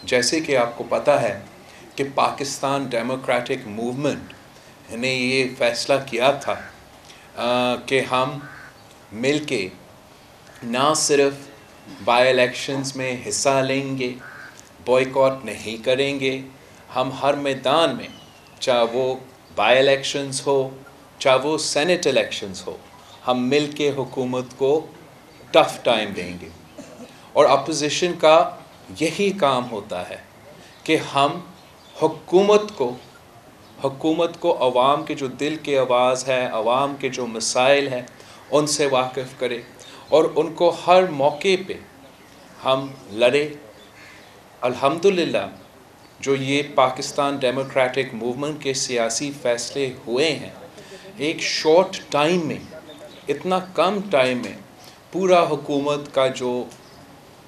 जैसे कि आपको पता है कि पाकिस्तान डेमोक्रेटिक मूवमेंट ने ये फ़ैसला किया था कि हम मिलके ना सिर्फ बाई इलेक्शंस में हिस्सा लेंगे, बॉयकॉट नहीं करेंगे, हम हर मैदान में, चाहे वो बाई इलेक्शंस हो, चाहे वो सेनेट इलेक्शंस हो, हम मिल के हुकूमत को टफ टाइम देंगे। और अपोजिशन का यही काम होता है कि हम हुकूमत को अवाम के जो दिल की आवाज़ है, अवाम के जो मसाइल हैं, उनसे वाकिफ़ करें और उनको हर मौके पे हम लड़े। अल्हम्दुलिल्लाह जो ये पाकिस्तान डेमोक्रेटिक मूवमेंट के सियासी फ़ैसले हुए हैं, एक शॉर्ट टाइम में, इतना कम टाइम में पूरा हुकूमत का जो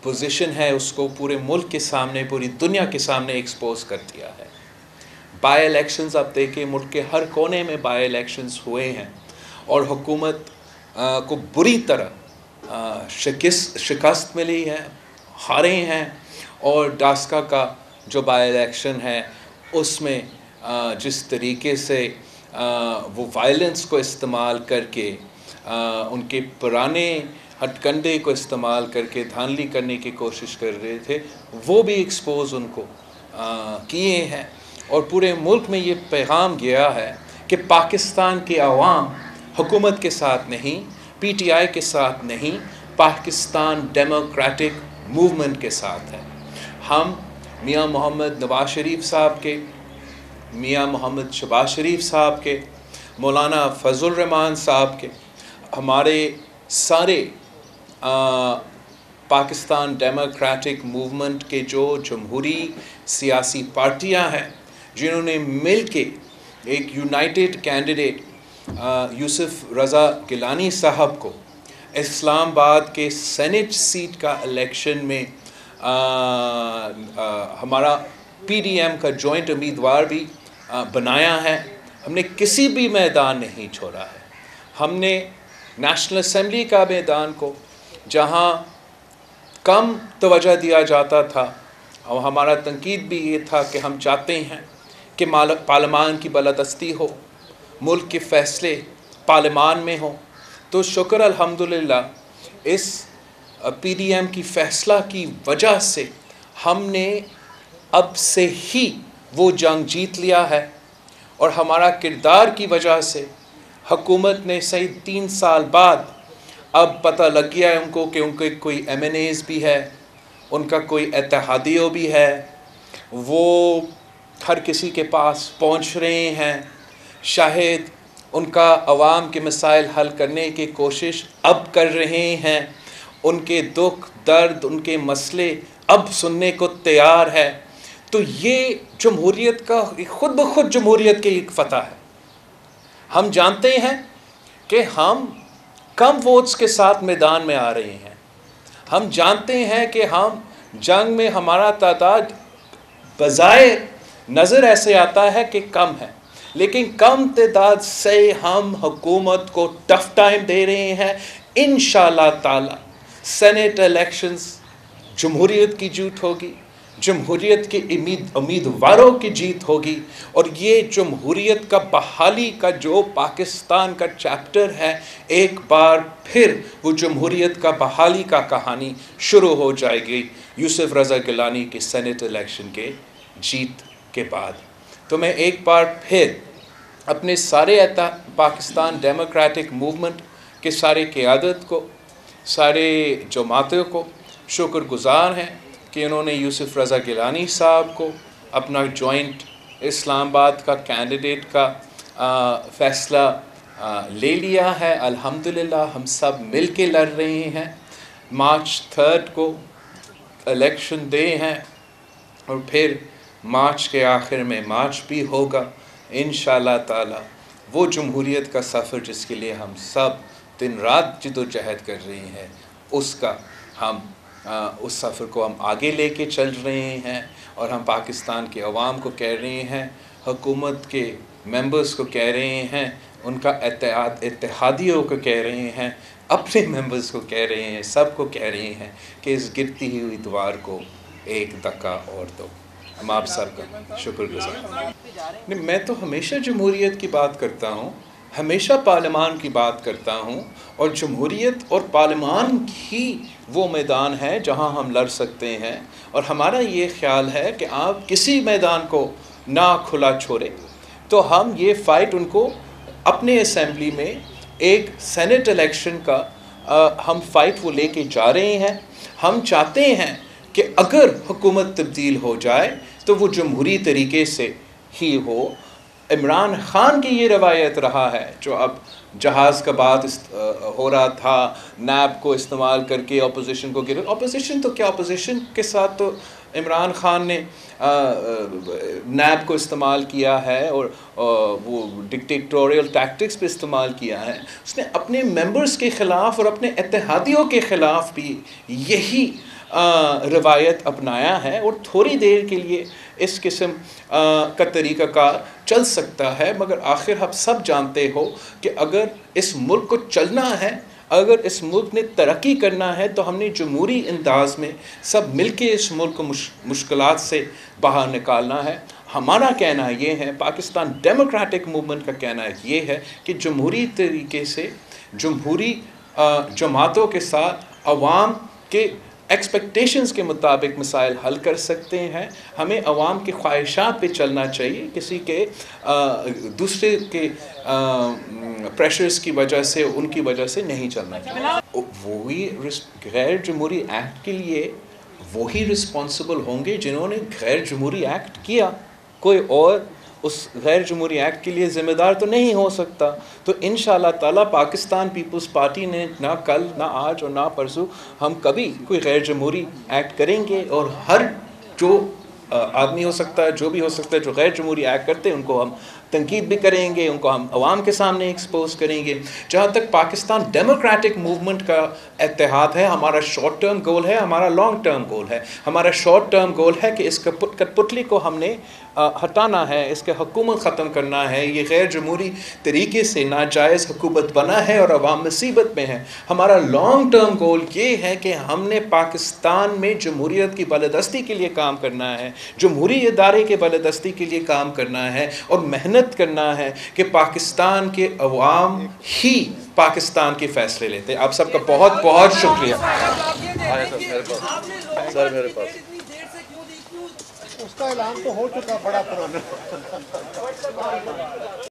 पोजीशन है उसको पूरे मुल्क के सामने, पूरी दुनिया के सामने एक्सपोज कर दिया है। बाई इलेक्शंस आप देखें, मुल्क के हर कोने में बाई इलेक्शंस हुए हैं और हुकूमत को बुरी तरह शिकस्त मिली है, हारे हैं। और डास्का का जो बाई इलेक्शन है उसमें जिस तरीके से वो वायलेंस को इस्तेमाल करके, उनके पुराने हथकंडे को इस्तेमाल करके धांधली करने की कोशिश कर रहे थे, वो भी एक्सपोज उनको किए हैं। और पूरे मुल्क में ये पैगाम गया है कि पाकिस्तान के अवाम हुकूमत के साथ नहीं, PTI के साथ नहीं, पाकिस्तान डेमोक्रेटिक मूवमेंट के साथ है। हम मियां मोहम्मद नवाज शरीफ साहब के, मियां मोहम्मद शहबाज शरीफ साहब के, मौलाना फजल रहमान साहब के, हमारे सारे पाकिस्तान डेमोक्रेटिक मूवमेंट के जो जमहूरी सियासी पार्टियां हैं, जिन्होंने मिल के एक यूनाइटेड कैंडिडेट यूसुफ रज़ा गिलानी साहब को इस्लामाबाद के सेनेट सीट का इलेक्शन में हमारा PDM का जॉइंट उम्मीदवार भी बनाया है। हमने किसी भी मैदान नहीं छोड़ा है। हमने नेशनल असेंबली का मैदान को, जहां कम तवज्जो दिया जाता था, और हमारा तनकीद भी ये था कि हम चाहते हैं कि पार्लियामान की बालादस्ती हो, मुल्क के फ़ैसले पार्लियामान में हो। तो शुक्र अल्हम्दुलिल्लाह इस PDM की फ़ैसला की वजह से हमने अब से ही वो जंग जीत लिया है। और हमारा किरदार की वजह से हुकूमत ने सही 3 साल बाद अब पता लग गया है उनको कि उनके कोई MNAs भी है, उनका कोई इत्तेहादियों भी है, वो हर किसी के पास पहुंच रहे हैं। शायद उनका अवाम के मसाइल हल करने की कोशिश अब कर रहे हैं, उनके दुख दर्द, उनके मसले अब सुनने को तैयार है। तो ये जमहूरियत का खुद ब खुद जमहूरियत की एक फ़तह है। हम जानते हैं कि हम कम वोट्स के साथ मैदान में आ रहे हैं। हम जानते हैं कि हम जंग में हमारा तादाद बज़ाहिर नज़र ऐसे आता है कि कम है, लेकिन कम तादाद से हम हुकूमत को टफ टाइम दे रहे हैं। इंशाअल्लाह ताला सेनेट इलेक्शंस जमहूरियत की जीत होगी, जमहूरियत के उम्मीदवारों की जीत होगी। और ये जमहूरियत का बहाली का जो पाकिस्तान का चैप्टर है, एक बार फिर वो जमहूरियत का बहाली का कहानी शुरू हो जाएगी यूसुफ रज़ा गिलानी के सेनेट इलेक्शन के जीत के बाद। तो मैं एक बार फिर अपने सारे पाकिस्तान डेमोक्रेटिक मूवमेंट के सारे क़यादत को, सारे जमातों को शुक्रगुज़ार हैं कि उन्होंने यूसुफ रज़ा गिलानी साहब को अपना जॉइंट इस्लामाबाद का कैंडिडेट का फ़ैसला ले लिया है। अल्हम्दुलिल्लाह हम सब मिल के लड़ रहे हैं। मार्च 3 को इलेक्शन डे हैं और फिर मार्च के आखिर में मार्च भी होगा इंशाअल्लाह ताला। वो जमहूरियत का सफ़र जिसके लिए हम सब दिन रात जिद्दोजहद कर रहे हैं, उसका हम उस सफ़र को हम आगे लेके चल रहे हैं। और हम पाकिस्तान के अवाम को कह रहे हैं, हुकूमत के मेंबर्स को कह रहे हैं, उनका इत्तेहादियों को कह रहे हैं, अपने मेंबर्स को कह रहे हैं, सब को कह रहे हैं कि इस गिरती हुई दीवार को एक धक्का और दो। हम आप सबका शुक्रगुजार। नहीं, मैं तो हमेशा जमहूरियत की बात करता हूँ, हमेशा पार्लियामान की बात करता हूँ, और जमहूरियत और पार्लियामान ही वो मैदान है जहाँ हम लड़ सकते हैं। और हमारा ये ख्याल है कि आप किसी मैदान को ना खुला छोड़े, तो हम ये फ़ाइट उनको अपने असेंबली में एक सेनेट इलेक्शन का हम फ़ाइट वो लेके जा रहे हैं। हम चाहते हैं कि अगर हुकूमत तब्दील हो जाए तो वो जमहूरी तरीके से ही हो। इमरान ख़ान की ये रवायत रहा है, जो अब जहाज़ का बात हो रहा था, नैब को इस्तेमाल करके अपोजिशन को गिरा। अपोजिशन तो क्या, अपोजिशन के साथ तो इमरान ख़ान ने नैब को इस्तेमाल किया है और वो डिक्टेटोरियल टैक्टिक्स पे इस्तेमाल किया है। उसने अपने मेंबर्स के ख़िलाफ़ और अपने इत्तेहादियों के ख़िलाफ़ भी यही रवायत अपनाया है, और थोड़ी देर के लिए इस किस्म का तरीक़ाकार चल सकता है, मगर आखिर आप सब जानते हो कि अगर इस मुल्क को चलना है, अगर इस मुल्क ने तरक्की करना है, तो हमने जमहूरी अंदाज में सब मिलके इस मुल्क को मुश्किलात से बाहर निकालना है। हमारा कहना ये है, पाकिस्तान डेमोक्रेटिक मूवमेंट का कहना ये है कि जमहूरी तरीके से, जमहूरी जमातों के साथ अवाम के एक्सपेक्टेशंस के मुताबिक मसाइल हल कर सकते हैं। हमें अवाम की ख्वाहिशात पे चलना चाहिए, किसी के दूसरे के प्रेशर्स की वजह से, उनकी वजह से नहीं चलना चाहिए। वही गैर जमहूरी एक्ट के लिए वही रिस्पॉन्सिबल होंगे जिन्होंने गैर जमहूरी एक्ट किया। कोई और उस गैर जमहूरी एक्ट के लिए ज़िम्मेदार तो नहीं हो सकता। तो इंशाअल्लाह ताला पाकिस्तान पीपल्स पार्टी ने ना कल, ना आज और ना परसों हम कभी कोई गैर जमहूरी एक्ट करेंगे, और हर जो आदमी हो सकता है, जो भी हो सकता है जो गैर जमहूरी एक्ट करते हैं, उनको हम तनकीद भी करेंगे, उनको हम अवाम के सामने एक्सपोज करेंगे। जहाँ तक पाकिस्तान डेमोक्रेटिक मूवमेंट का इत्तेहाद है, हमारा शॉर्ट टर्म गोल है, हमारा लॉन्ग टर्म गोल है। हमारा शॉर्ट टर्म गोल है कि इस कठपुतली को हमने हटाना है, इसके हुकूमत ख़त्म करना है। ये गैर जमहूरी तरीके से नाजायज़ हुकूमत बना है और अवाम मुसीबत में है। हमारा लॉन्ग टर्म गोल ये है कि हमने पाकिस्तान में जमहूरियत की बालादस्ती के लिए काम करना है, जमहूरी इदारे के बालादस्ती के लिए काम करना है, और मेहनत करना है कि पाकिस्तान के अवाम ही पाकिस्तान के फ़ैसले लेते हैं। आप सबका बहुत बहुत शुक्रिया। सर मेरे पास उसका ऐलान तो हो चुका बड़ा पुराना।